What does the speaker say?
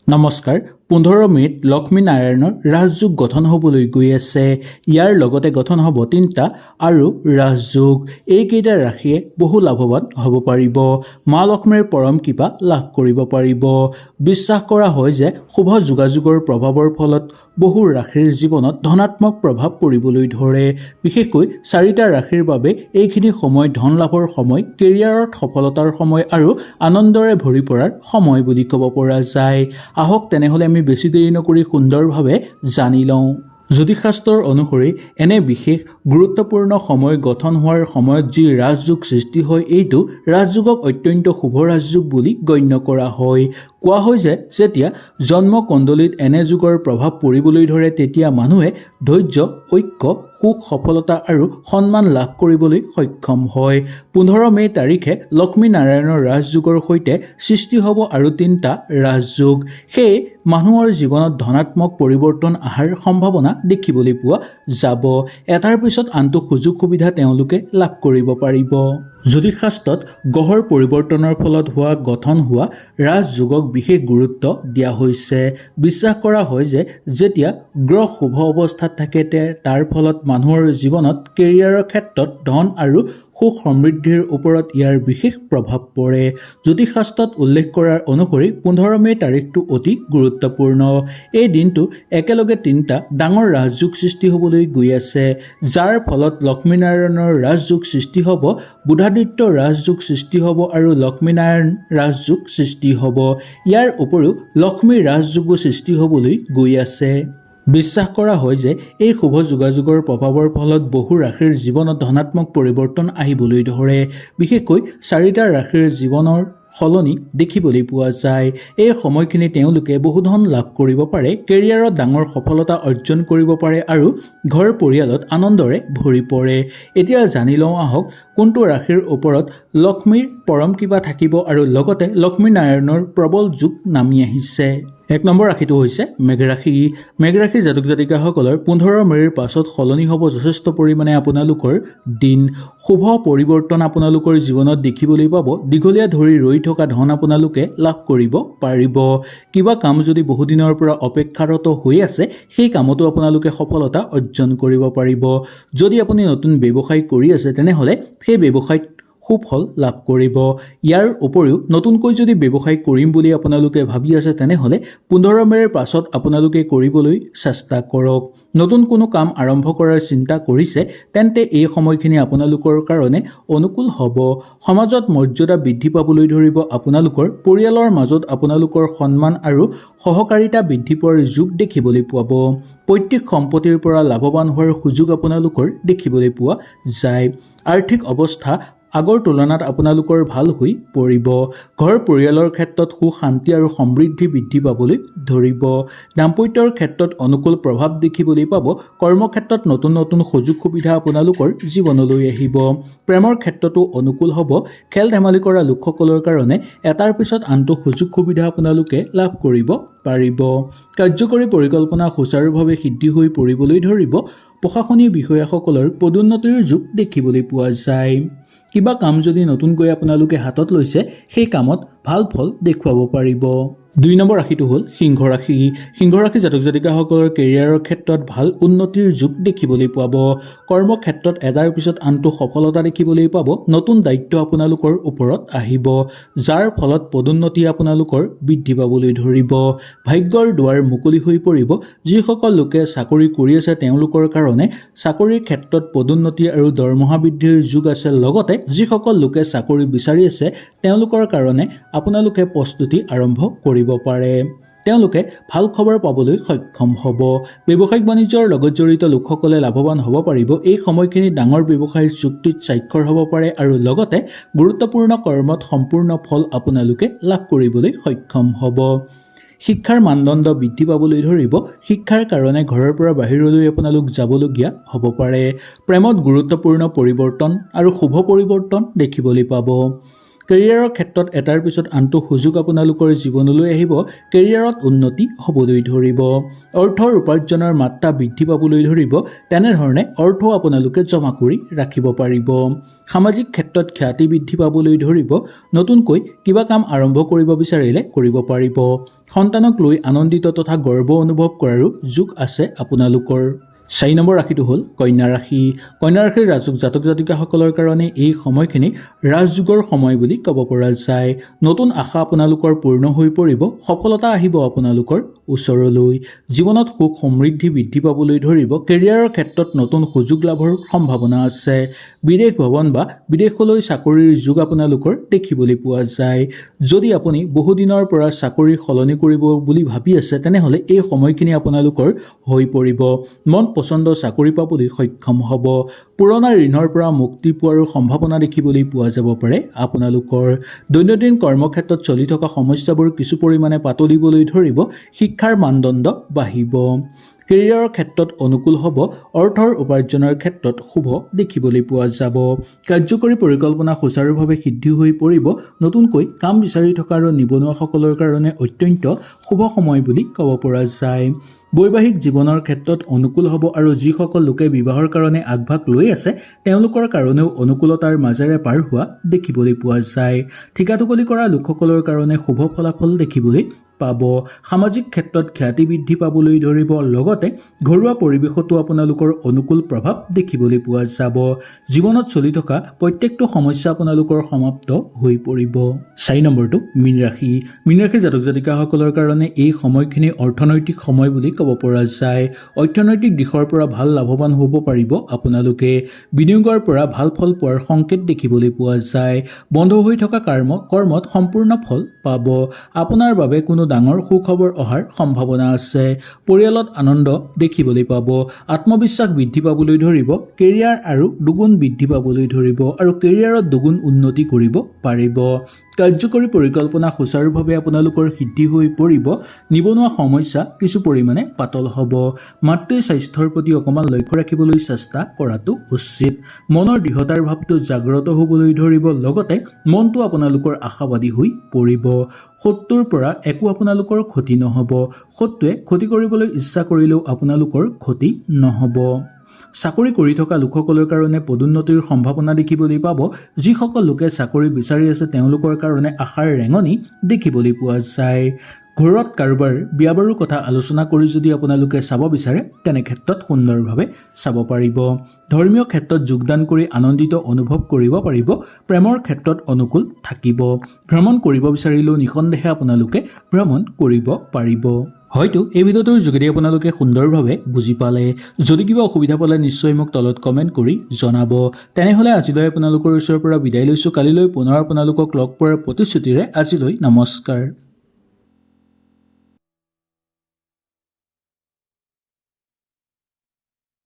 নমস্কাৰ 15 মে'ত লক্ষ্মী নাৰায়ণৰ ৰাজযোগ গঠন হ'বলৈ গৈ আছে। ইয়াৰ লগতে গঠন হ'ব 3টা আৰু ৰাজযোগ। এইকেইটা ৰাশিয়ে বহু লাভৱান হ'ব পাৰিব। মা লক্ষ্মীৰ পৰম কৃপা লাভ কৰিব পাৰিব। বিশ্বাস কৰা হয় যে শুভ যোগাযোগৰ প্ৰভাৱৰ ফলত বহু ৰাশিৰ জীৱনত ধনাত্মক প্ৰভাৱ পৰিবলৈ ধৰে। বিশেষকৈ 4টা ৰাশিৰ বাবে এইখিনি সময় ধন লাভৰ সময়, কেৰিয়াৰত সফলতাৰ সময় আৰু আনন্দৰে ভৰি পৰাৰ সময় বুলি ক'ব পৰা যায়। আহক তেনেহ'লে আমি বেছি দেৰি নকৰি সুন্দৰভাৱে জানি লওঁ। জ্যোতিষশাস্ত্ৰৰ অনুসৰি এনে বিশেষ গুৰুত্বপূৰ্ণ সময় গঠন হোৱাৰ সময়ত যি ৰাজযোগ সৃষ্টি হয় এইটো ৰাজযোগক অত্যন্ত শুভ ৰাজযোগ বুলি গণ্য কৰা হয়। কোৱা হয় যে যেতিয়া জন্ম কুণ্ডলীত এনে যুগৰ প্ৰভাৱ পৰিবলৈ ধৰে তেতিয়া মানুহে ধৈৰ্য, ঐক্য, সুখ, সফলতা আৰু সন্মান লাভ কৰিবলৈ সক্ষম হয়। 15 মে' তাৰিখে লক্ষ্মী নাৰায়ণৰ ৰাজযোগৰ সৈতে সৃষ্টি হ'ব আৰু 3টা ৰাজযোগ। সেয়ে মানুহৰ জীৱনত ধনাত্মক পৰিৱৰ্তন অহাৰ সম্ভাৱনা দেখিবলৈ পোৱা যাব। এটাৰ পিছত আনটো সুযোগ সুবিধা তেওঁলোকে লাভ কৰিব পাৰিব। জ্যোতিষশাস্ত্ৰত গ্ৰহৰ পৰিৱৰ্তনৰ ফলত গঠন হোৱা ৰাজযোগক বিশেষ গুৰুত্ব দিয়া হৈছে। বিশ্বাস কৰা হয় যে যেতিয়া গ্ৰহ শুভ অৱস্থাত থাকে তাৰ ফলত মানুহৰ জীৱনত কেৰিয়াৰৰ ক্ষেত্ৰত ধন আৰু সুখ সমৃদ্ধিৰ ওপৰত ইয়াৰ বিশেষ প্ৰভাৱ পৰে। জ্যোতিষশাস্ত্ৰত উল্লেখ কৰাৰ অনুসৰি 15 মে' তাৰিখটো অতি গুৰুত্বপূৰ্ণ। এই দিনটো একেলগে 3টা ডাঙৰ ৰাজযোগ সৃষ্টি হ'বলৈ গৈ আছে, যাৰ ফলত লক্ষ্মীনাৰায়ণৰ ৰাজযোগ সৃষ্টি হ'ব, বুধাদিত্য ৰাজযোগ সৃষ্টি হ'ব আৰু লক্ষ্মীনাৰায়ণ ৰাজযোগ সৃষ্টি হ'ব। ইয়াৰ উপৰিও লক্ষ্মী ৰাজযোগো সৃষ্টি হ'বলৈ গৈ আছে। বিশ্বাস কৰা হয় যে এই শুভ যোগাযোগৰ প্ৰভাৱৰ ফলত বহু ৰাশিৰ জীৱনত ধনাত্মক পৰিৱৰ্তন আহিবলৈ ধৰে। বিশেষকৈ 4টা ৰাশিৰ জীৱনৰ সলনি দেখিবলৈ পোৱা যায়। এই সময়খিনি তেওঁলোকে বহু ধন লাভ কৰিব পাৰে, কেৰিয়াৰত ডাঙৰ সফলতা অৰ্জন কৰিব পাৰে আৰু ঘৰ পৰিয়ালত আনন্দৰে ভৰি পৰে। এতিয়া জানি লওঁ আহক কোনটো ৰাশিৰ ওপৰত লক্ষ্মীৰ পৰম কৃপা থাকিব আৰু লগতে লক্ষ্মী নাৰায়ণৰ প্ৰবল যোগ নামি আহিছে। 1 নম্বৰ ৰাশিটো হৈছে মেঘ ৰাশি। মেঘ ৰাশিৰ জাতক জাতিকাসকলৰ 15 মে'ৰ পাছত সলনি হ'ব যথেষ্ট পৰিমাণে আপোনালোকৰ দিন। শুভ পৰিৱৰ্তন আপোনালোকৰ জীৱনত দেখিবলৈ পাব। দীঘলীয়া ধৰি ৰৈ থকা ধন আপোনালোকে লাভ কৰিব পাৰিব। কিবা কাম যদি বহুদিনৰ পৰা অপেক্ষাৰত হৈ আছে সেই কামতো আপোনালোকে সফলতা অৰ্জন কৰিব পাৰিব। যদি আপুনি নতুন ব্যৱসায় কৰি আছে তেনেহ'লে সেই ব্যৱসায়ত সুফল লাভ কৰিব। ইয়াৰ উপৰিও নতুনকৈ যদি ব্যৱসায় কৰিম বুলি আপোনালোকে ভাবি আছে তেনেহ'লে 15 মে'ৰ পাছত আপোনালোকে কৰিবলৈ চেষ্টা কৰক। নতুন কোনো কাম আৰম্ভ কৰাৰ চিন্তা কৰিছে তেন্তে এই সময়খিনি আপোনালোকৰ কাৰণে অনুকূল হ'ব। সমাজত মৰ্যাদা বৃদ্ধি পাবলৈ ধৰিব। আপোনালোকৰ পৰিয়ালৰ মাজত আপোনালোকৰ সন্মান আৰু সহকাৰিতা বৃদ্ধি পোৱাৰ যোগ দেখিবলৈ পাব। পৈতৃক সম্পত্তিৰ পৰা লাভৱান হোৱাৰ সুযোগ আপোনালোকৰ দেখিবলৈ পোৱা যায়। আৰ্থিক অৱস্থা আগৰ তুলনাত আপোনালোকৰ ভাল হৈ পৰিব। ঘৰ পৰিয়ালৰ ক্ষেত্ৰত সুখ শান্তি আৰু সমৃদ্ধি বৃদ্ধি পাবলৈ ধৰিব। দাম্পত্যৰ ক্ষেত্ৰত অনুকূল প্ৰভাৱ দেখিবলৈ পাব। কৰ্মক্ষেত্ৰত নতুন নতুন সুযোগ সুবিধা আপোনালোকৰ জীৱনলৈ আহিব। প্ৰেমৰ ক্ষেত্ৰতো অনুকূল হ'ব। খেল ধেমালি কৰা লোকসকলৰ কাৰণে এটাৰ পিছত আনটো সুযোগ সুবিধা আপোনালোকে লাভ কৰিব পাৰিব। কাৰ্যকৰী পৰিকল্পনা সুচাৰুভাৱে সিদ্ধি হৈ পৰিবলৈ ধৰিব। প্ৰশাসনিক বিষয়াসকলৰ পদোন্নতিৰ যোগ দেখিবলৈ পোৱা যায়। কিবা কাম যদি নতুনকৈ আপোনালোকে হাতত লৈছে সেই কামত ভাল ফল দেখুৱাব পাৰিব। 2 নম্বৰ ৰাশিটো হ'ল সিংহ ৰাশি। সিংহ ৰাশি জাতক জাতিকাসকলৰ কেৰিয়াৰৰ ক্ষেত্ৰত ভাল উন্নতিৰ যোগ দেখিবলৈ পাব। কৰ্মক্ষেত্ৰত এটাৰ পিছত আনটো সফলতা দেখিবলৈ পাব। নতুন দায়িত্ব আপোনালোকৰ ওপৰত আহিব, যাৰ ফলত পদোন্নতি আপোনালোকৰ বৃদ্ধি পাবলৈ ধৰিব। ভাগ্যৰ দুৱাৰ মুকলি হৈ পৰিব। যিসকল লোকে চাকৰি কৰি আছে তেওঁলোকৰ কাৰণে চাকৰিৰ ক্ষেত্ৰত পদোন্নতি আৰু দৰমহা বৃদ্ধিৰ যোগ আছে। লগতে যিসকল লোকে চাকৰি বিচাৰি আছে তেওঁলোকৰ কাৰণে আপোনালোকে প্ৰস্তুতি আৰম্ভ কৰিব পাৰে। তেওঁলোকে ভাল খবৰ পাবলৈ সক্ষম হ'ব। ব্যৱসায়িক বাণিজ্যৰ লগত জড়িত লোকসকলে লাভৱান হ'ব পাৰিব। এই সময়খিনি ডাঙৰ ব্যৱসায়িক চুক্তিত স্বাক্ষৰ হ'ব পাৰে আৰু লগতে গুৰুত্বপূৰ্ণ কৰ্মত সম্পূৰ্ণ ফল আপোনালোকে লাভ কৰিবলৈ সক্ষম হ'ব। শিক্ষাৰ মানদণ্ড বৃদ্ধি পাবলৈ ধৰিব। শিক্ষাৰ কাৰণে ঘৰৰ পৰা বাহিৰলৈ আপোনালোক যাবলগীয়া হ'ব পাৰে। প্ৰেমত গুৰুত্বপূৰ্ণ পৰিৱৰ্তন আৰু শুভ পৰিৱৰ্তন দেখিবলৈ পাব। কেৰিয়াৰৰ ক্ষেত্ৰত এটাৰ পিছত আনটো সুযোগ আপোনালোকৰ জীৱনলৈ আহিব। কেৰিয়াৰত উন্নতি হ'বলৈ ধৰিব। অৰ্থৰ উপাৰ্জনৰ মাত্ৰা বৃদ্ধি পাবলৈ ধৰিব। তেনেধৰণে অৰ্থ আপোনালোকে জমা কৰি ৰাখিব পাৰিব। সামাজিক ক্ষেত্ৰত খ্যাতি বৃদ্ধি পাবলৈ ধৰিব। নতুনকৈ কিবা কাম আৰম্ভ কৰিব বিচাৰিলে কৰিব পাৰিব। সন্তানক লৈ আনন্দিত তথা গৰ্ব অনুভৱ কৰাৰো যোগ আছে আপোনালোকৰ। 4 নম্বৰ ৰাশিটো হ'ল কন্যা ৰাশি। কন্যা ৰাশিৰ ৰাজযোগ জাতক জাতিকাসকলৰ কাৰণে এই সময়খিনি ৰাজযোগৰ সময় বুলি ক'ব পৰা যায়। নতুন আশা আপোনালোকৰ পূৰ্ণ হৈ পৰিব। সফলতা আহিব আপোনালোকৰ ওচৰলৈ। জীৱনত সুখ সমৃদ্ধি বৃদ্ধি পাবলৈ ধৰিব। কেৰিয়াৰৰ ক্ষেত্ৰত নতুন সুযোগ লাভৰ সম্ভাৱনা আছে। বিদেশ ভ্ৰমণ বা বিদেশলৈ চাকৰিৰ যোগ আপোনালোকৰ দেখিবলৈ পোৱা যায়। যদি আপুনি বহুদিনৰ পৰা চাকৰি সলনি কৰিব বুলি ভাবি আছে তেনেহ'লে এই সময়খিনি আপোনালোকৰ হৈ পৰিব। মন পচন্দ চাকৰি পাবলৈ সক্ষম হ'ব। পুৰণা ঋণৰ পৰা মুক্তি পোৱাৰ সম্ভাৱনা দেখিবলৈ পোৱা যাব পাৰে আপোনালোকৰ। দৈনন্দিন কৰ্মক্ষেত্ৰত চলি থকা সমস্যাবোৰ কিছু পৰিমাণে পাতলিবলৈ ধৰিব। শিক্ষাৰ মানদণ্ড বাঢ়িব। কেৰিয়াৰৰ ক্ষেত্ৰত অনুকূল হ'ব। অৰ্থৰ উপাৰ্জনৰ ক্ষেত্ৰত শুভ দেখিবলৈ পোৱা যাব। কাৰ্যকৰী পৰিকল্পনা সুচাৰুভাৱে সিদ্ধি হৈ পৰিব। নতুনকৈ কাম বিচাৰি থকা আৰু নিবনুৱাসকলৰ কাৰণে অত্যন্ত শুভ সময় বুলি ক'ব পৰা যায়। বৈবাহিক জীৱনৰ ক্ষেত্ৰত অনুকূল হ'ব আৰু যিসকল লোকে বিবাহৰ কাৰণে আগভাগ লৈ আছে তেওঁলোকৰ কাৰণেও অনুকূলতাৰ মাজেৰে পাৰ হোৱা দেখিবলৈ পোৱা যায়। ঠিকাটুকলি কৰা লোকসকলৰ কাৰণে শুভ ফলাফল দেখিবলৈ পাব। সামাজিক ক্ষেত্ৰত খ্যাতি বৃদ্ধি পাবলৈ ধৰিব। লগতে ঘৰুৱা পৰিৱেশতো আপোনালোকৰ অনুকূল প্ৰভাৱ দেখিবলৈ পোৱা যাব। জীৱনত চলি থকা প্ৰত্যেকটো সমস্যা আপোনালোকৰ সমাপ্ত হৈ পৰিব। 4 নম্বৰটো মীন ৰাশি। মীন ৰাশিৰ জাতক জাতিকাসকলৰ কাৰণে এই সময়খিনি অৰ্থনৈতিক সময় বুলি ক'ব পৰা যায়। অৰ্থনৈতিক দিশৰ পৰা ভাল লাভৱান হ'ব পাৰিব আপোনালোকে। বিনিয়োগৰ পৰা ভাল ফল পোৱাৰ সংকেত দেখিবলৈ পোৱা যায়। বন্ধ হৈ থকা কৰ্মত সম্পূৰ্ণ ফল পাব। আপোনাৰ বাবে কোনো ডাঙৰ সুখবৰ অহাৰ সম্ভাৱনা আছে। পৰিয়ালত আনন্দ দেখিবলৈ পাব। আত্মবিশ্বাস বৃদ্ধি পাবলৈ ধৰিব। কেৰিয়াৰ আৰু দুগুণ বৃদ্ধি পাবলৈ ধৰিব আৰু কেৰিয়াৰত দুগুণ উন্নতি কৰিব পাৰিব। কাৰ্যকৰী পৰিকল্পনা সুচাৰুভাৱে আপোনালোকৰ সিদ্ধি হৈ পৰিব। নিবনুৱা সমস্যা কিছু পৰিমাণে পাতল হ'ব। মাতৃ স্বাস্থ্যৰ প্ৰতি অকণমান লক্ষ্য ৰাখিবলৈ চেষ্টা কৰাটো উচিত। মনৰ দৃঢ়তাৰ ভাৱটো জাগ্ৰত হ'বলৈ ধৰিব। লগতে মনটো আপোনালোকৰ আশাবাদী হৈ পৰিব। শত্ৰুৰ পৰা একো আপোনালোকৰ ক্ষতি নহ'ব। শত্ৰুৱে ক্ষতি কৰিবলৈ ইচ্ছা কৰিলেও আপোনালোকৰ ক্ষতি নহ'ব। চাকৰি কৰি থকা লোকসকলৰ কাৰণে পদোন্নতিৰ সম্ভাৱনা দেখিবলৈ পাব। যিসকল লোকে চাকৰি বিচাৰি আছে তেওঁলোকৰ কাৰণে আশাৰ ৰেঙনি দেখিবলৈ পোৱা যায়। ঘৰত কাৰোবাৰ বিয়া বাৰুৰ কথা আলোচনা কৰি যদি আপোনালোকে চাব বিচাৰে তেনে ক্ষেত্ৰত সুন্দৰভাৱে চাব পাৰিব। ধৰ্মীয় ক্ষেত্ৰত যোগদান কৰি আনন্দিত অনুভৱ কৰিব পাৰিব। প্ৰেমৰ ক্ষেত্ৰত অনুকূল থাকিব। ভ্ৰমণ কৰিব বিচাৰিলেও নিঃসন্দেহে আপোনালোকে ভ্ৰমণ কৰিব পাৰিব। হয়তো এই ভিডিঅ'টোৰ যোগেদি আপোনালোকে সুন্দৰভাৱে বুজি পালে। যদি কিবা অসুবিধা পালে নিশ্চয় মোক তলত কমেণ্ট কৰি জনাব। তেনেহ'লে আজিলৈ আপোনালোকৰ ওচৰৰ পৰা বিদায় লৈছোঁ। কালিলৈ পুনৰ আপোনালোকক লগ পোৱাৰ প্ৰতিশ্ৰুতিৰে আজিলৈ নমস্কাৰ।